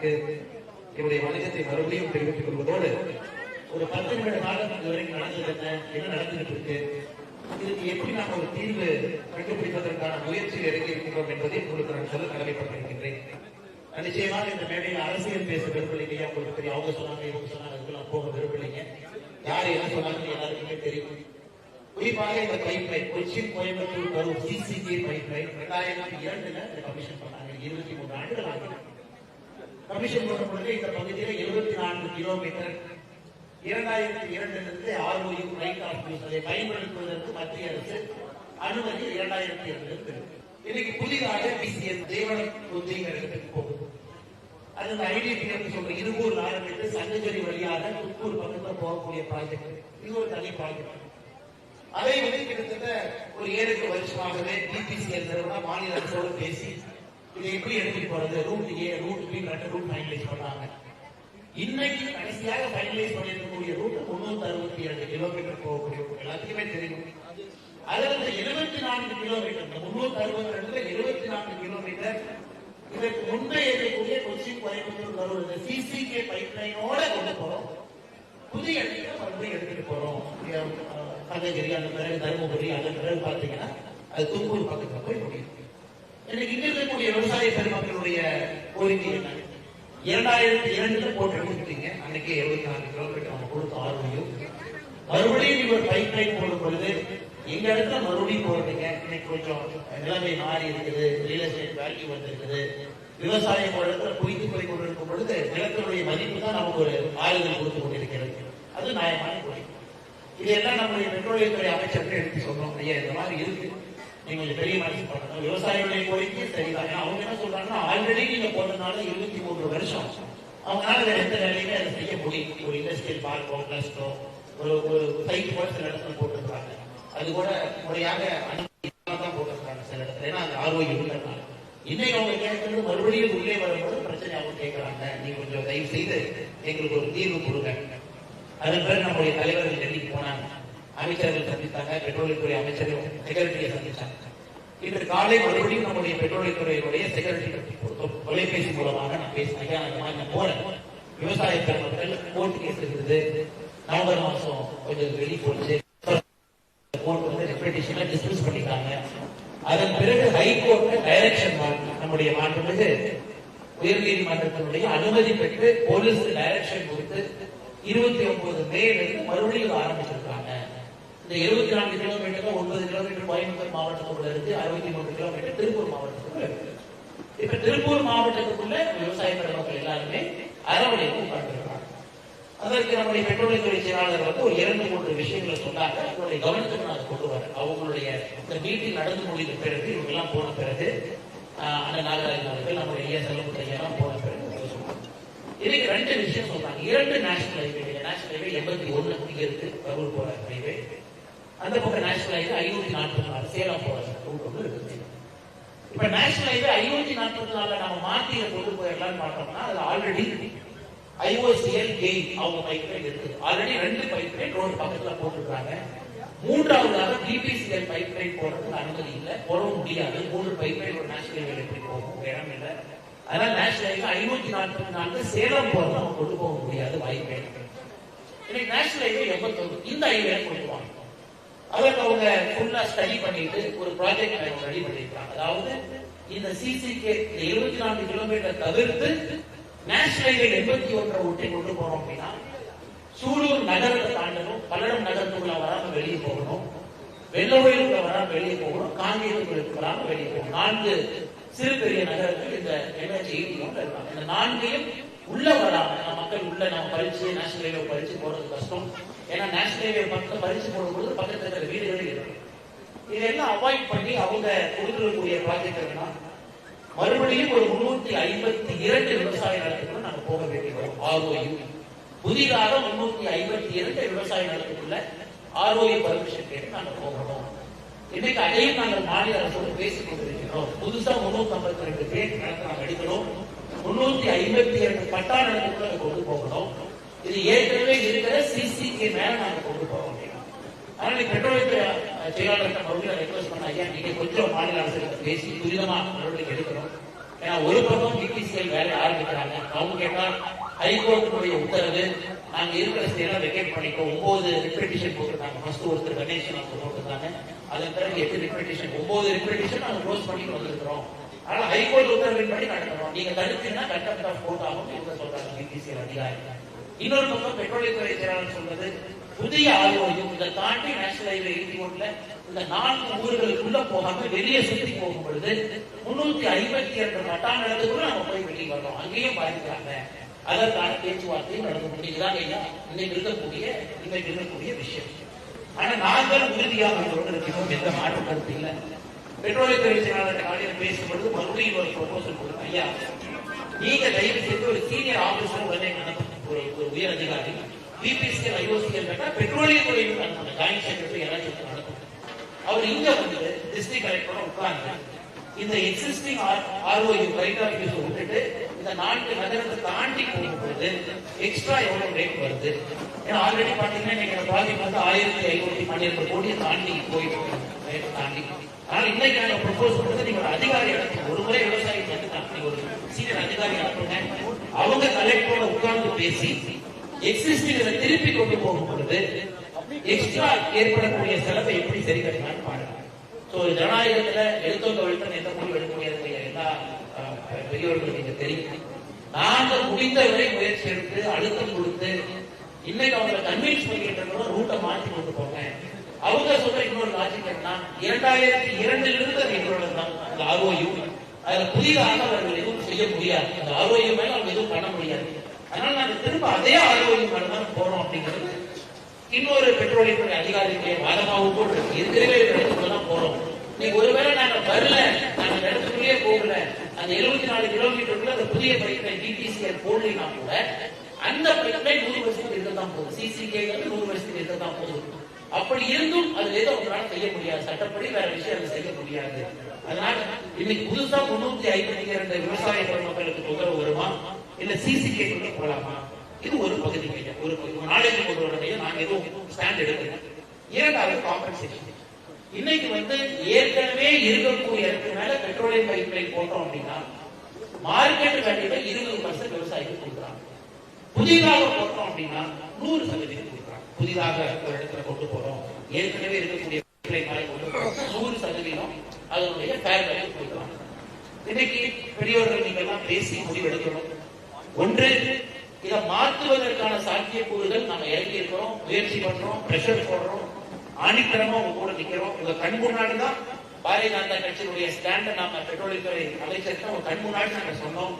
என்னுடைய வணக்கத்தை மறுபடியும் தெரிவித்துக் கொள்வதோடு ஒரு 10 நிமிட காலம் இதுவரைக்கும் நடந்தது என்ன நடந்துகிட்டு இருக்கு, இதுக்கு எப்படி நாம் ஒரு தீர்வு கண்டுபிடிப்பதற்கான முயற்சியில் இறங்கி இருக்கிறோம் என்பதை உங்களுக்கு நான் சொல்ல கடமைப்பட்டிருக்கின்றேன். நிச்சயமாக இந்த மேடையில் அரசியல் பேச விரும்பலைங்க. உங்களுக்கு தெரியும், அவங்க சொன்னாங்க இவங்க சொன்னாங்க, அதுக்கெல்லாம் போக விரும்பலைங்க. யார் என்ன சொன்னாங்க எல்லாருக்குமே தெரியும். குறிப்பாக இந்த pipeline Cochin Coimbatore Karur CCK pipeline 2002 commission பண்ணாங்க. 23 ஆண்டுகள் ஆகும் கமிஷன் போட்ட பொழுது இந்த பகுதியில் 74 kilometre 2002 ROU right of use அதை பயன்படுத்துவதற்கு மத்திய அரசு அனுமதி 2002 இன்னைக்கு புதிதாக பிசிஎஸ் தேவனம் இடத்துக்கு போகுது. அது இந்த ஐடிபிஎம் சொல்ற இருகூர் ஆரம்பித்து சங்ககிரி வழியாக துப்பூர் பக்கத்தில் போகக்கூடிய ப்ராஜெக்ட். இது ஒரு தனி ப்ராஜெக்ட். அதை வந்து கிட்டத்தட்ட ஒரு 7 வருஷமாகவே டிபிசிஎல் நிறுவனம் மாநில அரசோடு பேசி இதை எப்படி எடுத்துட்டு போறது, root a root B root finalise பண்ணாங்க. இன்னைக்கு கடைசியாக ஃபைனலைஸ் பண்ணிருக்கக்கூடிய ரூட் 362 கிலோமீட்டர் போகக்கூடிய எல்லாத்துக்குமே தெரியும். அதுல 74 கிலோமீட்டர் 362 74 கிலோமீட்டர் இதற்கு முன்பே இருக்கக்கூடிய கொச்சின் கோயம்புத்தூர் கரூர் சிசிகே பைப் லைனோட கொண்டு போறோம். புதிய இடத்துல மறுபடியும் எடுத்துட்டு போறோம். சங்ககிரி அந்த பிறகு தருமபுரி அதன் பிறகு பாத்தீங்கன்னா அது தும்பூர் பக்கத்துல போய் முடியும். இன்னைக்கு இங்க இருக்கக்கூடிய விவசாய பெருமக்களுடைய கோரிக்கை என்ன? 2002 போட்டு எடுத்துட்டீங்க, அன்னைக்கு 74 கிலோமீட்டர் நம்ம கொடுத்த ஆர்வம். மறுபடியும் நீங்க ஒரு பைப் லைன் போடும் பொழுது எங்க இடத்துல மறுபடியும் போடுறீங்க. இன்னைக்கு கொஞ்சம் நிலைமை மாறி இருக்குது, ரியல் எஸ்டேட் வேல்யூ வந்திருக்குது, விவசாயம் ஒரு இடத்துல குவித்து போய் கொண்டிருக்கும் பொழுது நிலத்தினுடைய மதிப்பு தான் நமக்கு ஒரு ஆறுதல் கொடுத்து கொண்டிருக்கிறது. அது நியாயமான கோரிக்கை. இதெல்லாம் நம்முடைய பெட்ரோலியத்துறை அமைச்சர்கள் எடுத்து சொன்னோம். ஐயா இந்த மாதிரி இருக்கு, நீங்க கொஞ்சம் பெரிய மனசு பண்ணணும். விவசாயிகளுடைய கோரிக்கை சரிதான். அவங்க என்ன சொல்றாங்கன்னா, ஆல்ரெடி நீங்க போட்டதுனால 23 வருஷம் அவங்களால வேற எந்த வேலையுமே அதை செய்ய முடியும். ஒரு இண்டஸ்ட்ரியல் பார்க்கோ பிளஸ்டோ ஒரு சைட் கூட சில இடத்துல போட்டிருக்காங்க. அது கூட முறையாக தான் போட்டிருக்காங்க சில இடத்துல. ஏன்னா அந்த ஆர்வம் இல்லைனால இன்னைக்கு அவங்க கேட்கறது மறுபடியும் உள்ளே வரும்போது பிரச்சனை அவங்க கேட்கறாங்க. நீங்க கொஞ்சம் தயவு செய்து எங்களுக்கு ஒரு தீர்வு கொடுங்க. அதன் பிறகு நம்முடைய தலைவர்கள் டெல்லிக்கு போனாங்க, அமைச்சர்கள் சந்தித்தாங்க, பெட்ரோலியத்துறை அமைச்சர்கள் செக்ரட்டரியை சந்திச்சாங்க. இன்று காலை மறுபடியும் நம்முடைய பெட்ரோலியத்துறையுடைய செக்ரட்டரி தொலைபேசி மூலமாக நான் பேசினேன். நான் போறேன், விவசாய பெருமக்கள் கோர்ட் கேஸ் இருக்குது, நவம்பர் மாசம் கொஞ்சம் வெளியே போச்சு, கோர்ட் வந்து ரெப்ரேஷன்ல டிஸ்மிஸ் பண்ணிட்டாங்க. அதன் பிறகு ஹைகோர்ட்ல டைரக்ஷன் நம்முடைய மாண்புமிகு உயர்நீதிமன்றத்தினுடைய அனுமதி பெற்று போலீஸ் டைரக்ஷன் கொடுத்து 29 மேலிருந்து மறுபடியும் ஆரம்பிச்சிருக்காங்க. இந்த 74 கிலோமீட்டர் 9 கிலோமீட்டர் கோயம்புத்தூர் மாவட்டத்துக்குள்ள இருக்கு, 63 கிலோமீட்டர் திருப்பூர் மாவட்டத்துக்குள்ள இருக்கு. இப்ப திருப்பூர் மாவட்டத்துக்குள்ள விவசாய பெருமக்கள் எல்லாருமே அரவணைப்பு உட்கார்ந்துருக்காங்க. அதற்கு நம்முடைய பெட்ரோலியத்துறை செயலாளர் வந்து ஒரு 2-3 விஷயங்களை சொன்னாங்க. அவங்களுடைய கவனத்துக்கு நான் கொண்டு வரேன். அவங்களுடைய இந்த மீட்டிங் நடந்து முடிந்த பிறகு இவங்கெல்லாம் போன பிறகு அந்த நாகராஜன் அவர்கள் நம்முடைய செல்வத்தையெல்லாம் போன பிறகு இதுக்கு 2 விஷயம் சொல்றாங்க. 2 நேஷனல் ஹைவே 81 இங்க இருக்கு கரூர் போற ஹைவே, அந்த பக்கம் நேஷனல் ஹைவே 544 சேலம் போற ரூட் ஒன்று இருக்கு. இப்ப நேஷனல் ஹைவே 544 நம்ம மாத்திர கொண்டு போயிடலாம்னு பார்த்தோம்னா அது ஆல்ரெடி IOCL கெயின் அவங்க பைப் லைன் இருக்குது. ஆல்ரெடி 2 பைப் லைன் ரோடு பக்கத்துல போட்டுருக்காங்க. மூன்றாவதாக டிபிசிஎல் பைப் லைன் போறதுக்கு அனுமதி இல்லை, போடவும் முடியாது. 3 பைப் லைன் ஒரு நேஷனல் ஹைவே எப்படி போகும், இடம் இல்லை. அதனால நேஷனல் ஹைவே 544 சேலம் போறது நம்ம கொண்டு போக முடியாது, வாய்ப்பே. இன்னைக்கு நேஷனல் ஹைவே 81 இந்த ஹைவே கொண்டு வாங்க. அதற்கு அவங்க ஃபுல்லா ஸ்டடி பண்ணிட்டு ஒரு ப்ராஜெக்ட் ரெடி பண்ணிருக்காங்க. அதாவது இந்த சிசிகே 24 கிலோமீட்டர் தவிர்த்து நேஷனல் ஹைவே 81 ஒட்டி கொண்டு போறோம் அப்படின்னா சூலூர் நகரத்தை தாண்டணும், பல்லடம் நகரத்துக்குள்ள வராம வெளியே போகணும், வெள்ளவயலுக்குள்ள வராம வெளியே போகணும், காங்கேயத்துக்குள்ள வராம வெளியே போகணும். 4 சிறு பெரிய நகரங்கள் இந்த NH-80 இருக்காங்க. இந்த 4ஐயும் உள்ள வராம மக்கள் உள்ள நம்ம பறிச்சு நேஷனல் ஹைவே பறிச்சு போறது கஷ்டம். ஏன்னா நேஷனல் ஹைவே பக்கத்துல பறிச்சு போடும்போது பக்கத்துல இருக்கிற வீடுகள் இருக்கு. இதெல்லாம் அவாய்ட் பண்ணி அவங்க கொடுக்கக்கூடிய ப்ராஜெக்ட் என்னன்னா மறுபடியும் ஒரு 352 விவசாய நிலத்துக்குள்ள நாங்க போக வேண்டிய வரும். ROU புதிதாக 352 விவசாய நிலத்துக்குள்ள ROU பர்மிஷன் கேட்டு நாங்க போகணும். இன்னைக்கு அதையும் நாங்கள் மாநில அரசோடு பேசிக் கொண்டிருக்கிறோம். புதுசா 352 பேர் நிலத்தை நாங்கள் எடுக்கணும், 352 பட்டா நிலத்துக்குள்ள கொண்டு போகணும். இது ஏற்கனவே இருக்கிற சிசிகே மேல நாங்க கொண்டு போறோம். அதனால பெட்ரோலியத்துறை செயலாளர்கிட்ட மறுபடியும் ரெக்வஸ்ட் பண்ண, ஐயா நீங்க கொஞ்சம் மாநில அரசு பேசி துரிதமா நடவடிக்கை எடுக்கணும். ஏன்னா ஒரு பக்கம் பிபிசிஎல் வேலை ஆரம்பிக்கிறாங்க. அவங்க கேட்டா ஹைகோர்ட்டுடைய உத்தரவு, நாங்க இருக்கிற ஸ்டேலாம் வெக்கேட் பண்ணிட்டோம். 9 ரிப்பெட்டிஷன் போட்டிருக்காங்க. ஃபர்ஸ்ட் ஒருத்தர் கணேசன் அவங்க போட்டிருக்காங்க. அதன் பிறகு 8 ரிப்பெட்டிஷன், 9 ரிப்பெட்டிஷன் நாங்க க்ளோஸ் பண்ணி வந்திருக்கிறோம். ஆனா ஹைகோர்ட் உத்தரவின் படி நடக்கிறோம். நீங்க தடுத்தீங்கன்னா கண்டெம்ட் ஆஃப் கோர்ட் ஆகும் என்று சொல்றாங்க பிபிசிஎல் அதிகாரி. இன்னொரு பக்கம் பெட்ரோலியத்துறை செயலாளர் சொல்றது, புதிய ஆய்வு இதை தாண்டி நேஷனல் ஹைவே 81ல இந்த 4 ஊர்களுக்குள்ள போகாம வெளியே சுற்றி போகும் பொழுது 352 மட்டான் இடத்துக்குள்ள நம்ம போய் வெளியே வர்றோம், அங்கேயும் பாதிக்கிறாங்க. அதற்கான பேச்சுவார்த்தையும் நடந்து முடியுதுதான் இன்னைக்கு இருக்கக்கூடிய விஷயம். ஆனா நாங்கள் உறுதியாக இருக்கிறோம், எந்த மாற்று கருத்து இல்லை. பெட்ரோலியத்துறை செயலாளர் காலையில் பேசும்பொழுது மறுபடியும் ஒரு ப்ரொபோசல் கொடுங்க. ஐயா, நீங்க தயவு செய்து ஒரு சீனியர் ஆபீசர் உடனே ஒரு உயர் அதிகாரி பிபிசிஎல் ஐஓசிஎல் பெட்ரோலியத்துறை ஜாயிண்ட் செக்ரட்டரி எல்லாத்தையும் நடத்தும். அவர் இங்க வந்து டிஸ்ட்ரிக்ட் கலெக்டரோட உட்கார்ந்து இந்த எக்ஸிஸ்டிங் ஆர்ஓயு ரைட் ஆஃப் யூஸ் விட்டுட்டு இந்த 4 நகரத்தை தாண்டி போகும்போது எக்ஸ்ட்ரா எவ்வளவு ரேட் வருது. ஏன்னா ஆல்ரெடி பாத்தீங்கன்னா நீங்க ப்ராஜெக்ட் வந்து 1512 கோடியை தாண்டி போயிட்டு தாண்டி. ஆனால் இன்னைக்கு நாங்க ப்ரொபோஸ் பண்றது, நீங்க ஒரு அதிகாரி அனுப்புங்க, ஒரு முறை விவசாயி நீங்க ஒரு சீனியர் அதிகாரி அனுப்புங்க, அவங்க கலெக்டரோட உட்கார்ந்து பேசி எக்ஸிஸ்டிங் திருப்பி கொண்டு போகும் பொழுது எக்ஸ்ட்ரா ஏற்படக்கூடிய செலவை எப்படி சரி கட்டலாம்னு பாருங்க. ஜனநாயகத்துல எழுத்தோங்க எழுத்தம் எந்த முடிவு எடுக்க முடியாது. எல்லா பெரியவர்களும் நீங்க தெரியும். நாங்கள் முடிந்தவரை முயற்சி எடுத்து அழுத்தம் கொடுத்து இன்னைக்கு அவங்களை கன்வின்ஸ் பண்ணிட்டு இருக்கிறோம், ரூட்டை மாற்றி கொண்டு போங்க. அவங்க சொல்ற இன்னொரு லாஜிக் என்ன, 2002 எங்களோட தான் அந்த ஆர்ஓயு, அதுல புதிதாக அவர்கள் எதுவும் செய்ய முடியாது. அந்த ஆர்ஓயு மேல அவங்க எதுவும் பண்ண முடியாது. அதனால நாங்க திரும்ப அதே ஆர்ஓயு மேல தான் போறோம் அப்படிங்கிறது இன்னொரு பெட்ரோலியத்துறை அதிகாரிகளுடைய வாதமாகவும் கூட இருக்கிறவே இடத்துக்குதான் போறோம். நீங்க ஒருவேளை நாங்க வரல, நாங்க இடத்துக்குள்ளேயே போகல, அந்த 74 கிலோமீட்டருக்குள்ள அந்த புதிய பைப்லைன் டிபிசிஎல் போடலைன்னா கூட அந்த பைப்லைன் 100 வருஷத்துக்கு இருக்கதான் போகுது. சிசிகே 100 வருஷத்துக்கு இருக்கதான் போகுது. அப்படி இருந்தும் அது ஏதோ உங்களால செய்ய முடியாது, சட்டப்படி வேற விஷயம் செய்ய முடியாது. அதனால இன்னைக்கு புதுசா 352 விவசாய பெருமக்களுக்கு தொந்தரவு வருமா, இல்ல சிசிகே போலாமா? இது ஒரு பகுதி, ஒரு நாளைக்கு கொண்டு நாங்க எதுவும் ஸ்டாண்ட் எடுக்கல. இரண்டாவது காம்பன்சேஷன். இன்னைக்கு வந்து ஏற்கனவே இருக்கக்கூடிய இடத்துக்கு மேல பெட்ரோலியம் பைப்லைன் போட்டோம் அப்படின்னா மார்க்கெட் கண்டிப்பா 20% விவசாயிகள் கொடுக்குறாங்க. புதிதாக போட்டோம் அப்படின்னா 100% கொடுக்குறாங்க. புதிதாக ஒரு இடத்துல கொண்டு போறோம், ஏற்கனவே இருக்கக்கூடிய பைப்லைன் மேல கொண்டு போறோம், 100% அதனுடைய ஃபேர் வேல்யூ கொடுக்குறாங்க. இன்னைக்கு பெரியவர்கள் நீங்க எல்லாம் பேசி முடிவெடுக்கணும். ஒன்று, இதை மாற்றுவதற்கான சாத்தியக்கூறுகள் நம்ம இறங்கி இருக்கிறோம், முயற்சி பண்றோம், பிரஷர் போடுறோம், ஆணித்தரமா உங்க கூட நிக்கிறோம். உங்க கண் முன்னாடிதான் பாரதிய ஜனதா கட்சியினுடைய ஸ்டாண்ட நாம பெட்ரோலியத்துறை அமைச்சருக்கு உங்க கண் முன்னாடி நாங்க சொன்னோம்.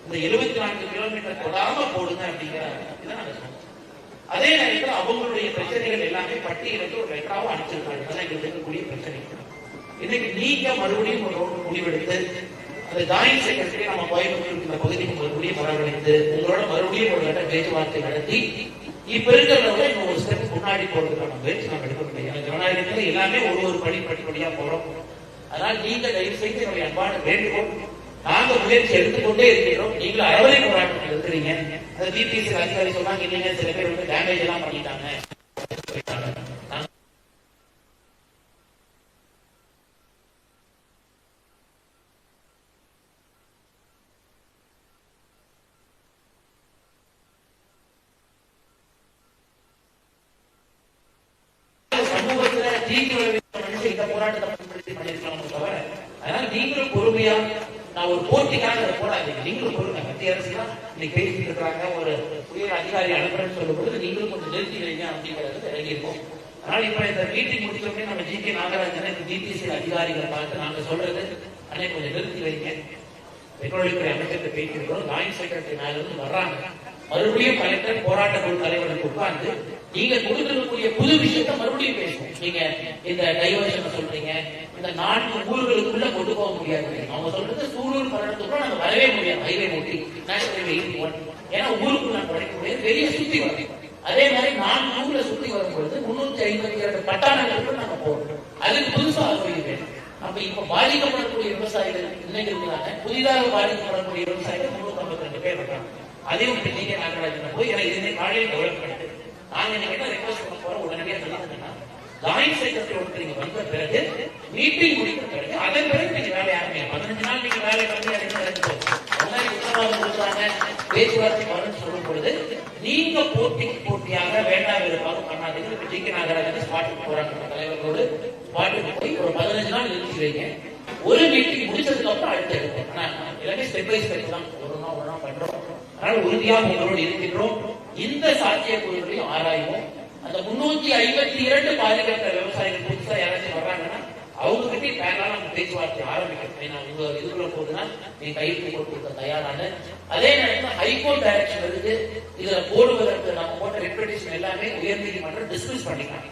இந்த 74 கிலோமீட்டர் தொடாம போடுங்க அப்படிங்கிற நாங்க சொன்னோம். அதே நேரத்தில் அவங்களுடைய பிரச்சனைகள் எல்லாமே பட்டியலுக்கு ஒரு லெட்டராவும் அனுப்பிச்சிருக்காங்க. அதான் எங்களுக்கு இருக்கக்கூடிய பிரச்சனை. இன்னைக்கு நீங்க மறுபடியும் ஒரு முடிவெடுத்து அந்த ஜாயிண்ட் செக்ரட்டரி நம்ம கோயம்புத்தூர் இந்த பகுதிக்கு மறுபடியும் வரவழைத்து உங்களோட மறுபடியும் ஒரு கட்ட பேச்சுவார்த்தை நடத்தி இப்ப இருக்கிறத இன்னும் ஒரு ஸ்டெப் முன்னாடி போறதுக்கான முயற்சி நம்ம எடுக்க முடியும். ஜனநாயகத்துல எல்லாமே ஒரு படிப்படியா போறோம். அதனால நீங்க தயவு செய்து என்னுடைய அன்பான வேண்டுகோள், நாங்க முயற்சி எடுத்துக்கொண்டே இருக்கிறோம். நீங்களும் அறவரை போராட்டம் எடுக்கிறீங்க. அந்த பிபிசி அதிகாரி சொன்னாங்க, இல்லைங்க சில பேர் வந்து டேமேஜ் எல்லாம் பண்ணிட்டாங்க. அதனால நீங்களும் பொறுமையா, நான் ஒரு போட்டிக்காக அதை போடாதீங்க, நீங்களும் பொறுமை. மத்திய அரசு தான் இன்னைக்கு பேசிட்டு இருக்கிறாங்க, ஒரு உயர் அதிகாரி அனுப்புறேன்னு சொல்லும் பொழுது நீங்களும் கொஞ்சம் நிறுத்தி வைங்க அப்படிங்கிறது இறங்கியிருக்கோம். அதனால இப்ப இந்த மீட்டிங் முடிச்சோடனே நம்ம ஜி கே நாகராஜன் இந்த டிபிசி அதிகாரிகளை பார்த்து நாங்க சொல்றது அன்னை கொஞ்சம் நிறுத்தி வைங்க, பெட்ரோலியத்துறை அமைச்சர் பேசியிருக்கிறோம், ஜாயிண்ட் செக்ரட்டரி மேல இருந்து வர்றாங்க, மறுபடியும் கலெக்டர் போராட்ட குழு தலைவருக்கு உட்கார்ந்து நீங்க கொடுத்திருக்கக்கூடிய புது விஷயத்த மறுபடியும் பேசுவோம். நீங்க இந்த டைவர்ஷன் சொல்றீங்க, இந்த 4 ஊர்களுக்குள்ள கொண்டு போக முடியாது. அவங்க சொல்றது சூலூர் பல்லடத்துக்குள்ள நாங்க வரவே முடியாது, ஹைவே ஓட்டி நேஷனல் ஹைவே 81. ஏன்னா ஊருக்குள்ள நாங்க உடைக்க முடியாது, வெளியே சுத்தி வரணும். அதே மாதிரி 4 ஊர்ல சுத்தி வரும்பொழுது 352 பட்டாணங்களுக்கு நாங்க போறோம். அதுக்கு புதுசா ஆரம்பிக்கிறேன். அப்ப இப்ப பாதிக்கப்படக்கூடிய விவசாயிகள் இன்னைக்கு இருக்கிறாங்க, புதிதாக பாதிக்கப்படக்கூடிய விவசாயிகள் 352 பேர் இருக்காங்க. அதையும் நீங்க நாகராஜன் போய் ஏன்னா இதுவே காலையில் டெவலப் பண்ணிட்டு நாங்க என்ன ரெக்வஸ்ட் பண்ண போறோம், உடனடியாக சொல்லிருந்தீங்கன்னா ஜாயிண்ட் செக்ரட்டரி நீங்க வந்த பிறகு மீட்டிங் முடித்த பிறகு அதன் பிறகு நீங்க வேலை ஆரம்பிங்க. 15 நாள் நீங்க வேலை பண்ணி உத்தரவாதம் கொடுக்குறாங்க, பேச்சுவார்த்தை வரணும்னு சொல்லும் பொழுது நீங்க போட்டியாக வேண்டாம் இருப்பாக பண்ணாதீங்க. இப்ப ஜி.கே. நாகராஜன் ஸ்பாட்டுக்கு போராட்ட தலைவர்களோடு ஸ்பாட்டுக்கு போய் ஒரு 15 நாள் நிறுத்தி வைங்க. ஒரு மீட்டிங் முடிச்சதுக்கு அப்புறம் அடுத்து எடுப்போம். ஆனா எல்லாமே ஸ்டெப் பை ஸ்டெப் தான், ஒரு பண்றோம். அதனால உறுதியாக உங்களோடு இருக்கின்றோம். இந்த சாத்தியக்கூறுகளையும் ஆராய்வோம். அந்த 352 பாதிக்கப்பட்ட விவசாயிகள் புதுசா யாராச்சும் வர்றாங்கன்னா அவங்க கிட்டே பேரால நம்ம பேச்சுவார்த்தை ஆரம்பிக்கணும். உங்க இதுக்குள்ள போகுதுன்னா நீ கையெழுத்து கொடுக்க தயாரான. அதே நேரத்தில் ஹைகோர்ட் டைரக்ஷன் இருக்கு, இதுல போடுவதற்கு நம்ம போட்ட ரெப்ரேஷன் எல்லாமே உயர்நீதிமன்றம் டிஸ்மிஸ் பண்ணிக்கலாம்.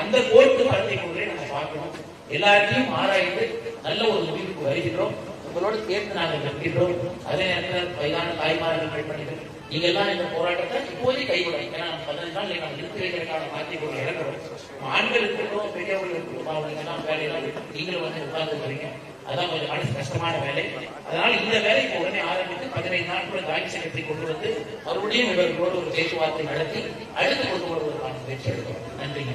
அந்த கோர்ட்டு பரத்தை நம்ம பார்க்கணும். எல்லாத்தையும் ஆராய்ந்து நல்ல ஒரு முடிவுக்கு வருகின்றோம். உங்களோட சேர்த்து நாங்கள் நிற்கின்றோம். அதே நேரத்தில் வயதான தாய்மார்கள் பெண்மணிகள் நீங்க எல்லாம் இந்த போராட்டத்தை இப்போதே கைவிடும். ஏன்னா 15 நாள் நாங்கள் நிறுத்தி வைக்கிறதுக்கான சாத்தியக்கூறு இழக்கிறோம். ஆண்கள் இருக்கட்டும், பெரியவர்கள் இருக்கட்டும், அவங்க எல்லாம் வேலையெல்லாம் நீங்களும் வந்து உட்கார்ந்து வரீங்க. அதான் கொஞ்சம் மனசு கஷ்டமான வேலை. அதனால இந்த வேலை இப்போ உடனே ஆரம்பித்து 15 நாட்கள் ஜாயிண்ட் செக்ரட்டரி கொண்டு வந்து மறுபடியும் இவர்களோடு ஒரு பேச்சுவார்த்தை நடத்தி அடுத்து கொண்டு வருவதற்கான முயற்சி எடுக்கிறோம். நன்றிங்க.